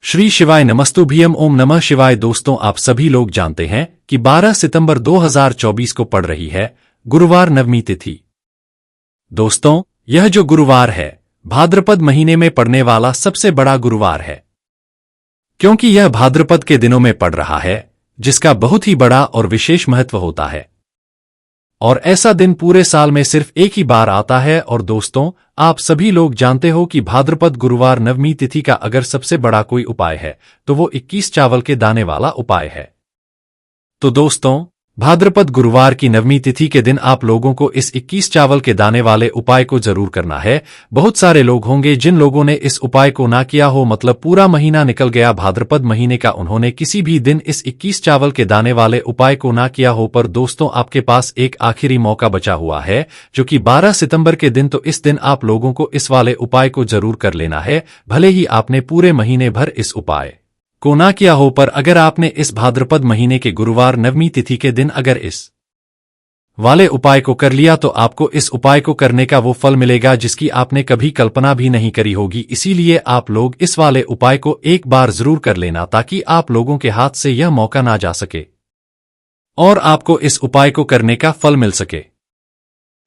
श्री शिवाय नमस्तुभ्यम ओम नमः शिवाय। दोस्तों, आप सभी लोग जानते हैं कि 12 सितंबर 2024 को पड़ रही है गुरुवार नवमी तिथि। दोस्तों, यह जो गुरुवार है भाद्रपद महीने में पड़ने वाला सबसे बड़ा गुरुवार है, क्योंकि यह भाद्रपद के दिनों में पड़ रहा है, जिसका बहुत ही बड़ा और विशेष महत्व होता है। और ऐसा दिन पूरे साल में सिर्फ एक ही बार आता है। और दोस्तों, आप सभी लोग जानते हो कि भाद्रपद गुरुवार नवमी तिथि का अगर सबसे बड़ा कोई उपाय है तो वो 21 चावल के दाने वाला उपाय है। तो दोस्तों, भाद्रपद गुरुवार की नवमी तिथि के दिन आप लोगों को इस 21 चावल के दाने वाले उपाय को जरूर करना है। बहुत सारे लोग होंगे जिन लोगों ने इस उपाय को ना किया हो, मतलब पूरा महीना निकल गया भाद्रपद महीने का, उन्होंने किसी भी दिन इस 21 चावल के दाने वाले उपाय को ना किया हो। पर दोस्तों, आपके पास एक आखिरी मौका बचा हुआ है, जो कि 12 सितंबर के दिन। तो इस दिन आप लोगों को इस वाले उपाय को जरूर कर लेना है, भले ही आपने पूरे महीने भर इस उपाय को ना किया हो। पर अगर आपने इस भाद्रपद महीने के गुरुवार नवमी तिथि के दिन अगर इस वाले उपाय को कर लिया तो आपको इस उपाय को करने का वो फल मिलेगा जिसकी आपने कभी कल्पना भी नहीं करी होगी। इसीलिए आप लोग इस वाले उपाय को एक बार जरूर कर लेना, ताकि आप लोगों के हाथ से यह मौका ना जा सके और आपको इस उपाय को करने का फल मिल सके।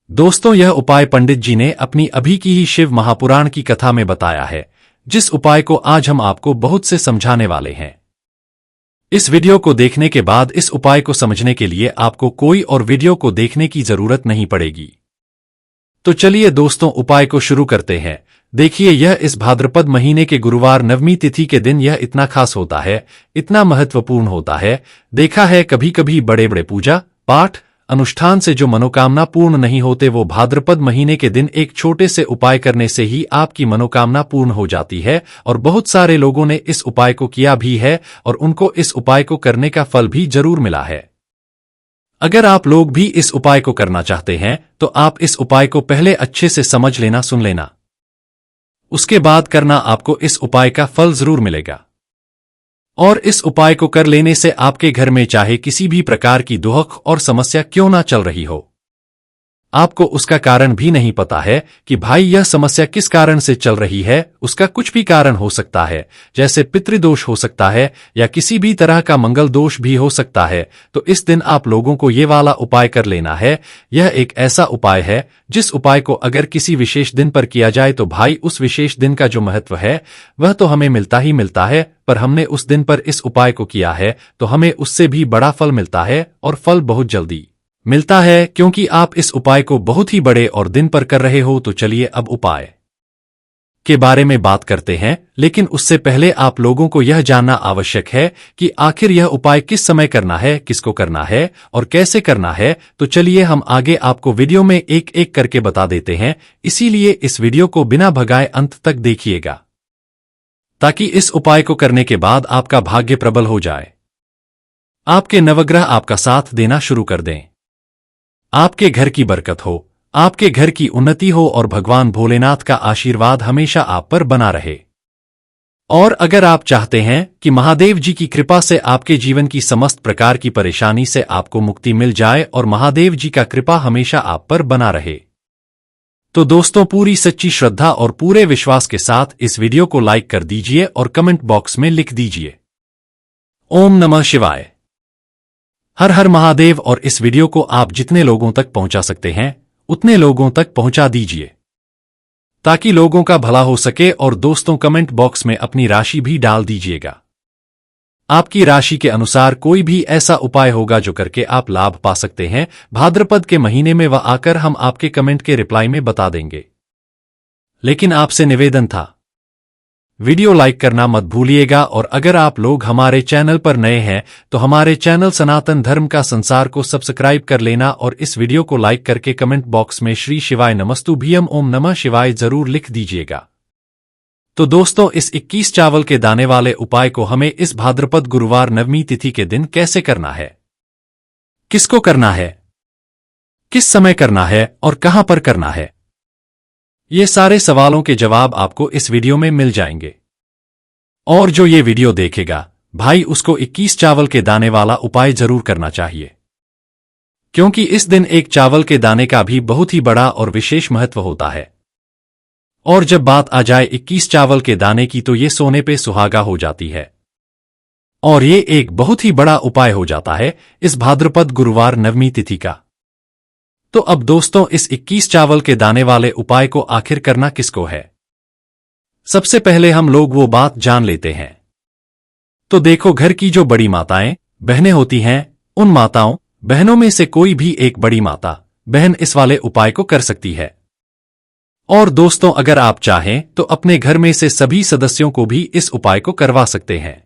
दोस्तों, यह उपाय पंडित जी ने अपनी अभी की ही शिव महापुराण की कथा में बताया है, जिस उपाय को आज हम आपको बहुत से समझाने वाले हैं। इस वीडियो को देखने के बाद इस उपाय को समझने के लिए आपको कोई और वीडियो को देखने की जरूरत नहीं पड़ेगी। तो चलिए दोस्तों, उपाय को शुरू करते हैं। देखिए, यह इस भाद्रपद महीने के गुरुवार नवमी तिथि के दिन यह इतना खास होता है, इतना महत्वपूर्ण होता है। देखा है कभी कभी बड़े बड़े पूजा पाठ अनुष्ठान से जो मनोकामना पूर्ण नहीं होते, वो भाद्रपद महीने के दिन एक छोटे से उपाय करने से ही आपकी मनोकामना पूर्ण हो जाती है। और बहुत सारे लोगों ने इस उपाय को किया भी है और उनको इस उपाय को करने का फल भी जरूर मिला है। अगर आप लोग भी इस उपाय को करना चाहते हैं तो आप इस उपाय को पहले अच्छे से समझ लेना, सुन लेना, उसके बाद करना, आपको इस उपाय का फल जरूर मिलेगा। और इस उपाय को कर लेने से आपके घर में चाहे किसी भी प्रकार की दुख और समस्या क्यों ना चल रही हो, आपको उसका कारण भी नहीं पता है कि भाई यह समस्या किस कारण से चल रही है, उसका कुछ भी कारण हो सकता है, जैसे पितृदोष हो सकता है या किसी भी तरह का मंगल दोष भी हो सकता है। तो इस दिन आप लोगों को ये वाला उपाय कर लेना है। यह एक ऐसा उपाय है जिस उपाय को अगर किसी विशेष दिन पर किया जाए तो भाई उस विशेष दिन का जो महत्व है वह तो हमें मिलता ही मिलता है, पर हमने उस दिन पर इस उपाय को किया है तो हमें उससे भी बड़ा फल मिलता है, और फल बहुत जल्दी मिलता है, क्योंकि आप इस उपाय को बहुत ही बड़े और दिन पर कर रहे हो। तो चलिए अब उपाय के बारे में बात करते हैं, लेकिन उससे पहले आप लोगों को यह जानना आवश्यक है कि आखिर यह उपाय किस समय करना है, किसको करना है और कैसे करना है। तो चलिए हम आगे आपको वीडियो में एक एक करके बता देते हैं, इसीलिए इस वीडियो को बिना भगाए अंत तक देखिएगा, ताकि इस उपाय को करने के बाद आपका भाग्य प्रबल हो जाए, आपके नवग्रह आपका साथ देना शुरू कर दें, आपके घर की बरकत हो, आपके घर की उन्नति हो और भगवान भोलेनाथ का आशीर्वाद हमेशा आप पर बना रहे। और अगर आप चाहते हैं कि महादेव जी की कृपा से आपके जीवन की समस्त प्रकार की परेशानी से आपको मुक्ति मिल जाए और महादेव जी का कृपा हमेशा आप पर बना रहे, तो दोस्तों पूरी सच्ची श्रद्धा और पूरे विश्वास के साथ इस वीडियो को लाइक कर दीजिए और कमेंट बॉक्स में लिख दीजिए ओम नमः शिवाय, हर हर महादेव। और इस वीडियो को आप जितने लोगों तक पहुंचा सकते हैं उतने लोगों तक पहुंचा दीजिए, ताकि लोगों का भला हो सके। और दोस्तों, कमेंट बॉक्स में अपनी राशि भी डाल दीजिएगा। आपकी राशि के अनुसार कोई भी ऐसा उपाय होगा जो करके आप लाभ पा सकते हैं भाद्रपद के महीने में, वह आकर हम आपके कमेंट के रिप्लाई में बता देंगे। लेकिन आपसे निवेदन था, वीडियो लाइक करना मत भूलिएगा। और अगर आप लोग हमारे चैनल पर नए हैं तो हमारे चैनल सनातन धर्म का संसार को सब्सक्राइब कर लेना और इस वीडियो को लाइक करके कमेंट बॉक्स में श्री शिवाय नमस्तुभ्यम ओम नमः शिवाय जरूर लिख दीजिएगा। तो दोस्तों, इस 21 चावल के दाने वाले उपाय को हमें इस भाद्रपद गुरुवार नवमी तिथि के दिन कैसे करना है, किसको करना है, किस समय करना है और कहां पर करना है, ये सारे सवालों के जवाब आपको इस वीडियो में मिल जाएंगे। और जो ये वीडियो देखेगा भाई, उसको 21 चावल के दाने वाला उपाय जरूर करना चाहिए, क्योंकि इस दिन एक चावल के दाने का भी बहुत ही बड़ा और विशेष महत्व होता है। और जब बात आ जाए 21 चावल के दाने की तो ये सोने पे सुहागा हो जाती है और ये एक बहुत ही बड़ा उपाय हो जाता है इस भाद्रपद गुरुवार नवमी तिथि का। तो अब दोस्तों इस 21 चावल के दाने वाले उपाय को आखिर करना किसको है, सबसे पहले हम लोग वो बात जान लेते हैं। तो देखो, घर की जो बड़ी माताएं बहनें होती हैं, उन माताओं बहनों में से कोई भी एक बड़ी माता बहन इस वाले उपाय को कर सकती है। और दोस्तों अगर आप चाहें तो अपने घर में से सभी सदस्यों को भी इस उपाय को करवा सकते हैं।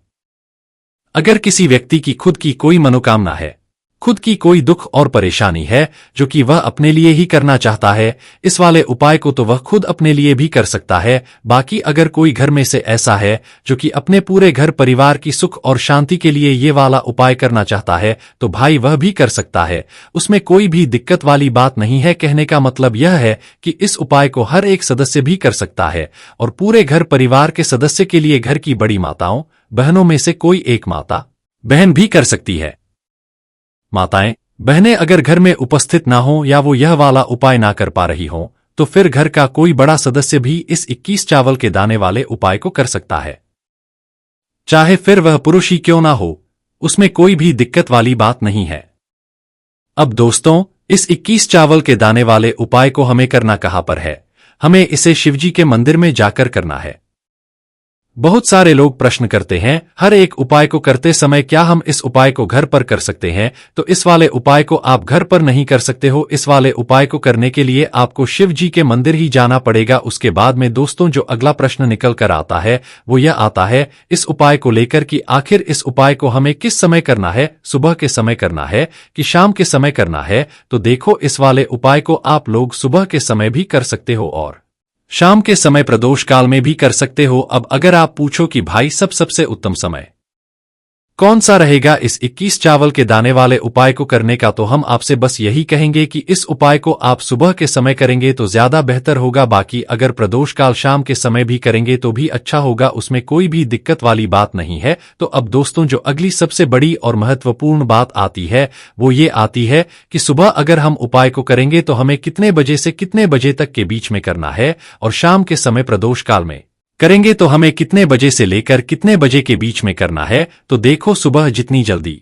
अगर किसी व्यक्ति की खुद की कोई मनोकामना है, खुद की कोई दुख और परेशानी है जो कि वह अपने लिए ही करना चाहता है, इस वाले उपाय को तो वह खुद अपने लिए भी कर सकता है। बाकी अगर कोई घर में से ऐसा है जो कि अपने पूरे घर परिवार की सुख और शांति के लिए ये वाला उपाय करना चाहता है तो भाई वह भी कर सकता है, उसमें कोई भी दिक्कत वाली बात नहीं है। कहने का मतलब यह है कि इस उपाय को हर एक सदस्य भी कर सकता है और पूरे घर परिवार के सदस्य के लिए घर की बड़ी माताओं बहनों में से कोई एक माता बहन भी कर सकती है। माताएं बहनें अगर घर में उपस्थित ना हो या वो यह वाला उपाय ना कर पा रही हो तो फिर घर का कोई बड़ा सदस्य भी इस 21 चावल के दाने वाले उपाय को कर सकता है, चाहे फिर वह पुरुष ही क्यों ना हो, उसमें कोई भी दिक्कत वाली बात नहीं है। अब दोस्तों इस 21 चावल के दाने वाले उपाय को हमें करना कहां पर है, हमें इसे शिवजी के मंदिर में जाकर करना है। बहुत सारे लोग प्रश्न करते हैं हर एक उपाय को करते समय क्या हम इस उपाय को घर पर कर सकते हैं, तो इस वाले उपाय को आप घर पर नहीं कर सकते हो। इस वाले उपाय को करने के लिए आपको शिव जी के मंदिर ही जाना पड़ेगा। उसके बाद में दोस्तों जो अगला प्रश्न निकल कर आता है वो यह आता है इस उपाय को लेकर कि आखिर इस उपाय को हमें किस समय करना है, सुबह के समय करना है कि शाम के समय करना है। तो देखो इस वाले उपाय को आप लोग सुबह के समय भी कर सकते हो और शाम के समय प्रदोष काल में भी कर सकते हो। अब अगर आप पूछो कि भाई सबसे उत्तम समय कौन सा रहेगा इस 21 चावल के दाने वाले उपाय को करने का, तो हम आपसे बस यही कहेंगे कि इस उपाय को आप सुबह के समय करेंगे तो ज्यादा बेहतर होगा। बाकी अगर प्रदोष काल शाम के समय भी करेंगे तो भी अच्छा होगा, उसमें कोई भी दिक्कत वाली बात नहीं है। तो अब दोस्तों जो अगली सबसे बड़ी और महत्वपूर्ण बात आती है वो ये आती है कि सुबह अगर हम उपाय को करेंगे तो हमें कितने बजे से कितने बजे तक के बीच में करना है, और शाम के समय प्रदोष काल में करेंगे तो हमें कितने बजे से लेकर कितने बजे के बीच में करना है। तो देखो सुबह जितनी जल्दी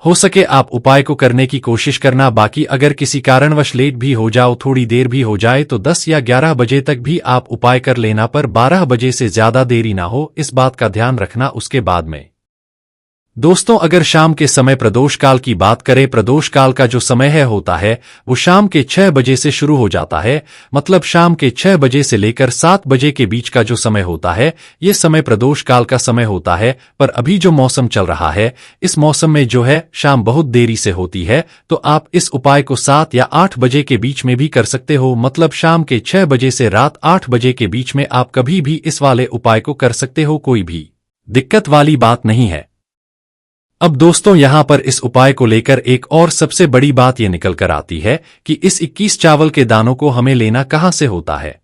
हो सके आप उपाय को करने की कोशिश करना। बाकी अगर किसी कारणवश लेट भी हो जाओ, थोड़ी देर भी हो जाए तो 10 या 11 बजे तक भी आप उपाय कर लेना, पर 12 बजे से ज्यादा देरी ना हो, इस बात का ध्यान रखना। उसके बाद में दोस्तों अगर शाम के समय प्रदोष काल की बात करें, प्रदोष काल का जो समय है होता है वो शाम के 6 बजे से शुरू हो जाता है। मतलब शाम के 6 बजे से लेकर 7 बजे के बीच का जो समय होता है ये समय प्रदोष काल का समय होता है। पर अभी जो मौसम चल रहा है इस मौसम में जो है शाम बहुत देरी से होती है, तो आप इस उपाय को 7 या 8 बजे के बीच में भी कर सकते हो। मतलब शाम के 6 बजे से रात 8 बजे के बीच में आप कभी भी इस वाले उपाय को कर सकते हो, कोई भी दिक्कत वाली बात नहीं है। अब दोस्तों यहां पर इस उपाय को लेकर एक और सबसे बड़ी बात यह निकल कर आती है कि इस 21 चावल के दानों को हमें लेना कहां से होता है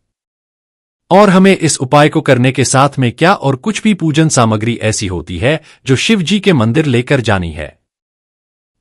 और हमें इस उपाय को करने के साथ में क्या और कुछ भी पूजन सामग्री ऐसी होती है जो शिव जी के मंदिर लेकर जानी है।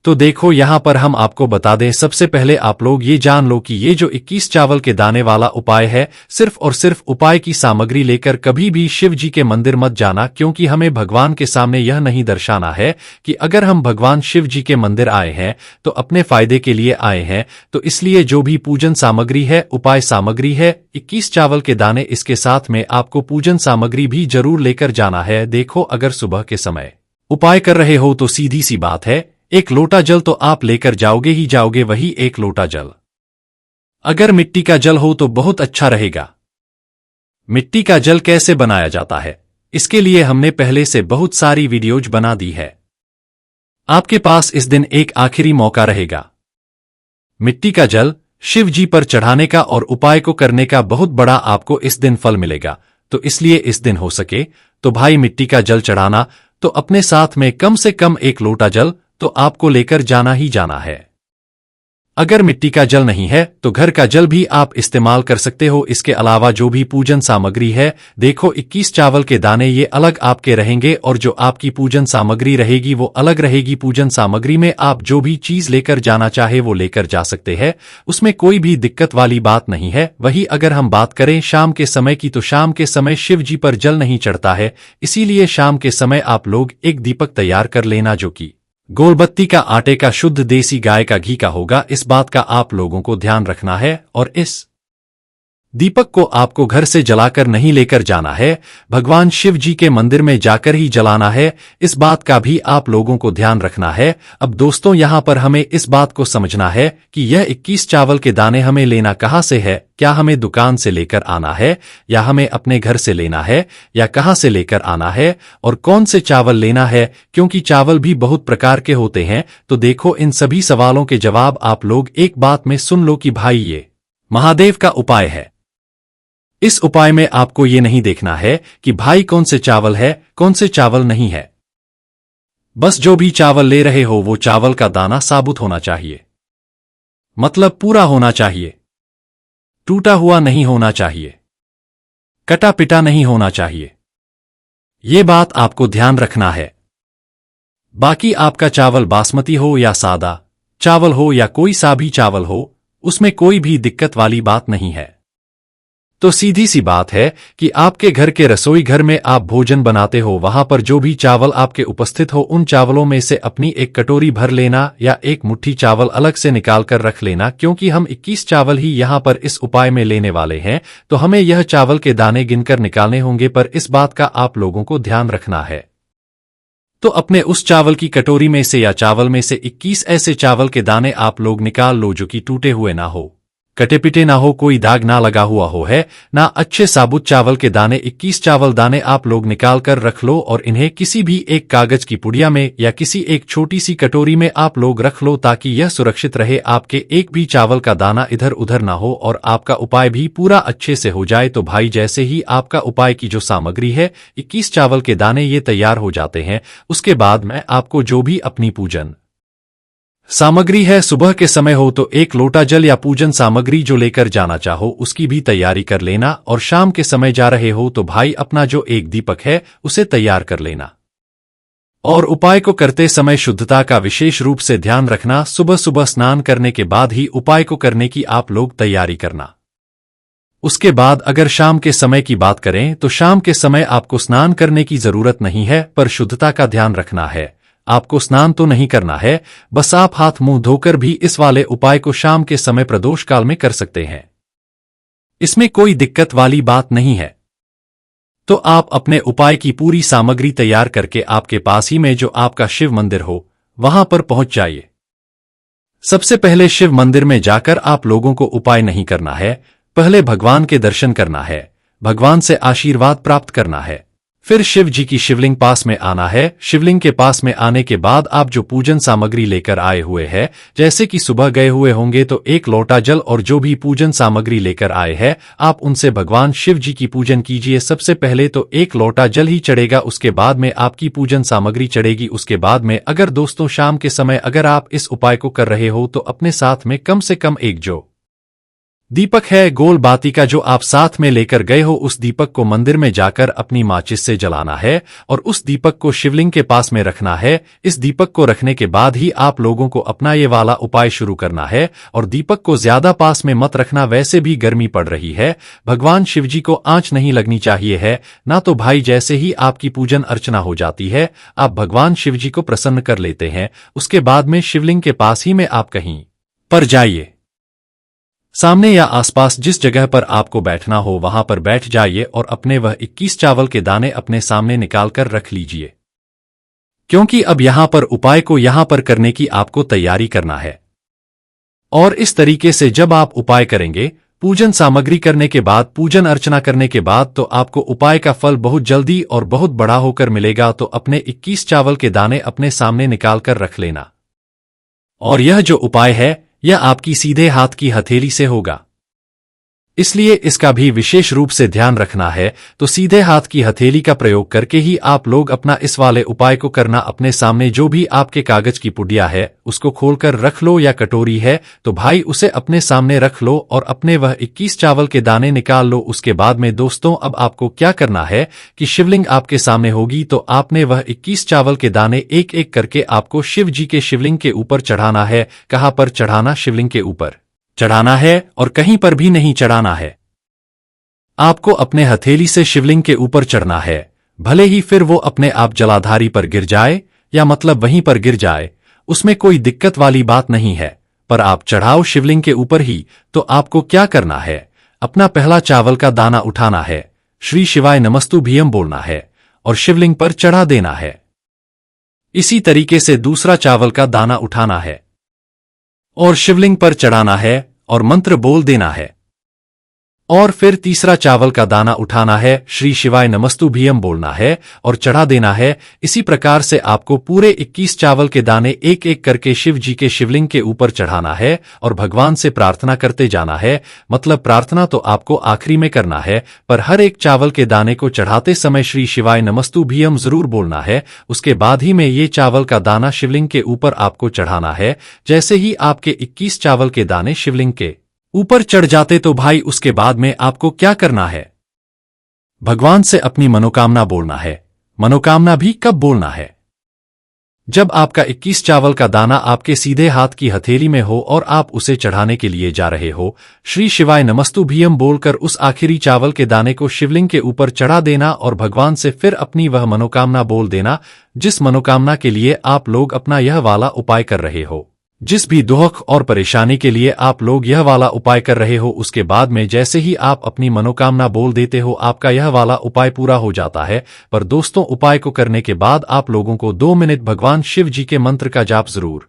तो देखो यहां पर हम आपको बता दें, सबसे पहले आप लोग ये जान लो कि ये जो 21 चावल के दाने वाला उपाय है सिर्फ और सिर्फ उपाय की सामग्री लेकर कभी भी शिव जी के मंदिर मत जाना, क्योंकि हमें भगवान के सामने यह नहीं दर्शाना है कि अगर हम भगवान शिव जी के मंदिर आए हैं तो अपने फायदे के लिए आए हैं। तो इसलिए जो भी पूजन सामग्री है, उपाय सामग्री है, 21 चावल के दाने, इसके साथ में आपको पूजन सामग्री भी जरूर लेकर जाना है। देखो अगर सुबह के समय उपाय कर रहे हो तो सीधी सी बात है, 1 लोटा जल तो आप लेकर जाओगे ही जाओगे, वही 1 लोटा जल अगर मिट्टी का जल हो तो बहुत अच्छा रहेगा। मिट्टी का जल कैसे बनाया जाता है इसके लिए हमने पहले से बहुत सारी वीडियोज बना दी है। आपके पास इस दिन एक आखिरी मौका रहेगा मिट्टी का जल शिव जी पर चढ़ाने का और उपाय को करने का बहुत बड़ा आपको इस दिन फल मिलेगा। तो इसलिए इस दिन हो सके तो भाई मिट्टी का जल चढ़ाना, तो अपने साथ में कम से कम 1 लोटा जल तो आपको लेकर जाना ही जाना है। अगर मिट्टी का जल नहीं है तो घर का जल भी आप इस्तेमाल कर सकते हो। इसके अलावा जो भी पूजन सामग्री है, देखो 21 चावल के दाने ये अलग आपके रहेंगे और जो आपकी पूजन सामग्री रहेगी वो अलग रहेगी। पूजन सामग्री में आप जो भी चीज लेकर जाना चाहे वो लेकर जा सकते हैं, उसमें कोई भी दिक्कत वाली बात नहीं है। वही अगर हम बात करें शाम के समय की, तो शाम के समय शिव जी पर जल नहीं चढ़ता है, इसीलिए शाम के समय आप लोग एक दीपक तैयार कर लेना जो कि गोलबत्ती का, आटे का, शुद्ध देसी गाय का घी का होगा। इस बात का आप लोगों को ध्यान रखना है। और इस दीपक को आपको घर से जलाकर नहीं लेकर जाना है, भगवान शिव जी के मंदिर में जाकर ही जलाना है। इस बात का भी आप लोगों को ध्यान रखना है। अब दोस्तों यहाँ पर हमें इस बात को समझना है कि यह 21 चावल के दाने हमें लेना कहाँ से है। क्या हमें दुकान से लेकर आना है, या हमें अपने घर से लेना है, या कहाँ से लेकर आना है, और कौन से चावल लेना है, क्योंकि चावल भी बहुत प्रकार के होते हैं। तो देखो इन सभी सवालों के जवाब आप लोग एक बात में सुन लो कि भाई ये महादेव का उपाय है। इस उपाय में आपको ये नहीं देखना है कि भाई कौन से चावल है, कौन से चावल नहीं है। बस जो भी चावल ले रहे हो वो चावल का दाना साबुत होना चाहिए, मतलब पूरा होना चाहिए, टूटा हुआ नहीं होना चाहिए, कटा पिटा नहीं होना चाहिए। ये बात आपको ध्यान रखना है। बाकी आपका चावल बासमती हो या सादा चावल हो या कोई सा भी चावल हो, उसमें कोई भी दिक्कत वाली बात नहीं है। तो सीधी सी बात है कि आपके घर के रसोई घर में आप भोजन बनाते हो, वहां पर जो भी चावल आपके उपस्थित हो उन चावलों में से अपनी एक कटोरी भर लेना या एक मुट्ठी चावल अलग से निकाल कर रख लेना, क्योंकि हम 21 चावल ही यहां पर इस उपाय में लेने वाले हैं। तो हमें यह चावल के दाने गिनकर निकालने होंगे, पर इस बात का आप लोगों को ध्यान रखना है। तो अपने उस चावल की कटोरी में से या चावल में से 21 ऐसे चावल के दाने आप लोग निकाल लो जो कि टूटे हुए ना हो, कटे पिटे ना हो, कोई दाग ना लगा हुआ हो है ना, अच्छे साबुत चावल के दाने 21 चावल दाने आप लोग निकाल कर रख लो और इन्हें किसी भी एक कागज की पुड़िया में या किसी एक छोटी सी कटोरी में आप लोग रख लो, ताकि यह सुरक्षित रहे, आपके एक भी चावल का दाना इधर उधर ना हो और आपका उपाय भी पूरा अच्छे से हो जाए। तो भाई जैसे ही आपका उपाय की जो सामग्री है 21 चावल के दाने ये तैयार हो जाते हैं, उसके बाद मैं आपको जो भी अपनी पूजन सामग्री है, सुबह के समय हो तो 1 लोटा जल या पूजन सामग्री जो लेकर जाना चाहो उसकी भी तैयारी कर लेना, और शाम के समय जा रहे हो तो भाई अपना जो एक दीपक है उसे तैयार कर लेना। और उपाय को करते समय शुद्धता का विशेष रूप से ध्यान रखना। सुबह सुबह स्नान करने के बाद ही उपाय को करने की आप लोग तैयारी करना। उसके बाद अगर शाम के समय की बात करें तो शाम के समय आपको स्नान करने की जरूरत नहीं है, पर शुद्धता का ध्यान रखना है। आपको स्नान तो नहीं करना है, बस आप हाथ मुंह धोकर भी इस वाले उपाय को शाम के समय प्रदोष काल में कर सकते हैं, इसमें कोई दिक्कत वाली बात नहीं है। तो आप अपने उपाय की पूरी सामग्री तैयार करके आपके पास ही में जो आपका शिव मंदिर हो वहां पर पहुंच जाइए। सबसे पहले शिव मंदिर में जाकर आप लोगों को उपाय नहीं करना है, पहले भगवान के दर्शन करना है, भगवान से आशीर्वाद प्राप्त करना है, फिर शिव जी की शिवलिंग पास में आना है। शिवलिंग के पास में आने के बाद आप जो पूजन सामग्री लेकर आए हुए हैं, जैसे कि सुबह गए हुए होंगे तो 1 लोटा जल और जो भी पूजन सामग्री लेकर आए हैं आप उनसे भगवान शिव जी की पूजन कीजिए। सबसे पहले तो 1 लोटा जल ही चढ़ेगा, उसके बाद में आपकी पूजन सामग्री चढ़ेगी। उसके बाद में अगर दोस्तों शाम के समय अगर आप इस उपाय को कर रहे हो तो अपने साथ में कम से कम एक जो दीपक है गोल बाती का जो आप साथ में लेकर गए हो, उस दीपक को मंदिर में जाकर अपनी माचिस से जलाना है और उस दीपक को शिवलिंग के पास में रखना है। इस दीपक को रखने के बाद ही आप लोगों को अपना ये वाला उपाय शुरू करना है, और दीपक को ज्यादा पास में मत रखना, वैसे भी गर्मी पड़ रही है, भगवान शिवजी को आंच नहीं लगनी चाहिए है ना। तो भाई जैसे ही आपकी पूजन अर्चना हो जाती है, आप भगवान शिवजी को प्रसन्न कर लेते हैं, उसके बाद में शिवलिंग के पास ही में आप कहीं पर जाइए, सामने या आसपास जिस जगह पर आपको बैठना हो वहां पर बैठ जाइए और अपने वह 21 चावल के दाने अपने सामने निकालकर रख लीजिए, क्योंकि अब यहां पर उपाय को यहां पर करने की आपको तैयारी करना है। और इस तरीके से जब आप उपाय करेंगे, पूजन सामग्री करने के बाद, पूजन अर्चना करने के बाद, तो आपको उपाय का फल बहुत जल्दी और बहुत बड़ा होकर मिलेगा। तो अपने 21 चावल के दाने अपने सामने निकालकर रख लेना, और यह जो उपाय है यह आपकी सीधे हाथ की हथेली से होगा। इसलिए इसका भी विशेष रूप से ध्यान रखना है। तो सीधे हाथ की हथेली का प्रयोग करके ही आप लोग अपना इस वाले उपाय को करना। अपने सामने जो भी आपके कागज की पुड़िया है उसको खोलकर रख लो, या कटोरी है तो भाई उसे अपने सामने रख लो और अपने वह 21 चावल के दाने निकाल लो। उसके बाद में दोस्तों अब आपको क्या करना है कि शिवलिंग आपके सामने होगी तो आपने वह 21 चावल के दाने एक एक करके आपको शिव जी के शिवलिंग के ऊपर चढ़ाना है। कहां पर चढ़ाना? शिवलिंग के ऊपर चढ़ाना है और कहीं पर भी नहीं चढ़ाना है। आपको अपने हथेली से शिवलिंग के ऊपर चढ़ना है। भले ही फिर वो अपने आप जलाधारी पर गिर जाए या मतलब वहीं पर गिर जाए, उसमें कोई दिक्कत वाली बात नहीं है, पर आप चढ़ाओ शिवलिंग के ऊपर ही। तो आपको क्या करना है? अपना पहला चावल का दाना उठाना है, श्री शिवाय नमस्तुभ्यम बोलना है और शिवलिंग पर चढ़ा देना है। इसी तरीके से दूसरा चावल का दाना उठाना है और शिवलिंग पर चढ़ाना है और मंत्र बोल देना है। और फिर तीसरा चावल का दाना उठाना है, श्री शिवाय नमस्तुभ्यम बोलना है और चढ़ा देना है। इसी प्रकार से आपको पूरे 21 चावल के दाने एक एक करके शिव जी के शिवलिंग के ऊपर चढ़ाना है और भगवान से प्रार्थना करते जाना है। मतलब प्रार्थना तो आपको आखिरी में करना है, पर हर एक चावल के दाने को चढ़ाते समय श्री शिवाय नमस्तुभ्यम जरूर बोलना है। उसके बाद ही में ये चावल का दाना शिवलिंग के ऊपर आपको चढ़ाना है। जैसे ही आपके 21 चावल के दाने शिवलिंग के ऊपर चढ़ जाते तो भाई उसके बाद में आपको क्या करना है? भगवान से अपनी मनोकामना बोलना है। मनोकामना भी कब बोलना है? जब आपका 21 चावल का दाना आपके सीधे हाथ की हथेली में हो और आप उसे चढ़ाने के लिए जा रहे हो। श्री शिवाय नमस्तुभ्यम बोलकर उस आखिरी चावल के दाने को शिवलिंग के ऊपर चढ़ा देना और भगवान से फिर अपनी वह मनोकामना बोल देना, जिस मनोकामना के लिए आप लोग अपना यह वाला उपाय कर रहे हो। जिस भी दुख और परेशानी के लिए आप लोग यह वाला उपाय कर रहे हो, उसके बाद में जैसे ही आप अपनी मनोकामना बोल देते हो आपका यह वाला उपाय पूरा हो जाता है। पर दोस्तों उपाय को करने के बाद आप लोगों को 2 मिनट भगवान शिव जी के मंत्र का जाप जरूर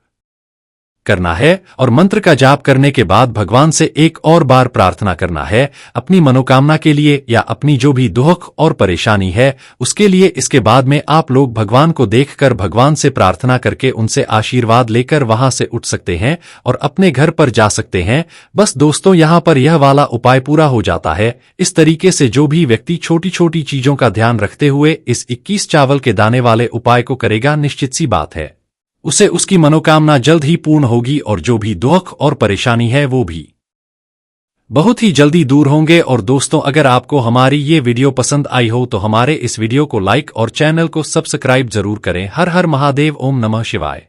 करना है और मंत्र का जाप करने के बाद भगवान से एक और बार प्रार्थना करना है अपनी मनोकामना के लिए या अपनी जो भी दुख और परेशानी है उसके लिए। इसके बाद में आप लोग भगवान को देखकर भगवान से प्रार्थना करके उनसे आशीर्वाद लेकर वहां से उठ सकते हैं और अपने घर पर जा सकते हैं। बस दोस्तों यहां पर यह वाला उपाय पूरा हो जाता है। इस तरीके से जो भी व्यक्ति छोटी छोटी चीजों का ध्यान रखते हुए इस 21 चावल के दाने वाले उपाय को करेगा, निश्चित सी बात है उसे उसकी मनोकामना जल्द ही पूर्ण होगी और जो भी दुख और परेशानी है वो भी बहुत ही जल्दी दूर होंगे। और दोस्तों अगर आपको हमारी ये वीडियो पसंद आई हो तो हमारे इस वीडियो को लाइक और चैनल को सब्सक्राइब जरूर करें। हर हर महादेव, ओम नमः शिवाय।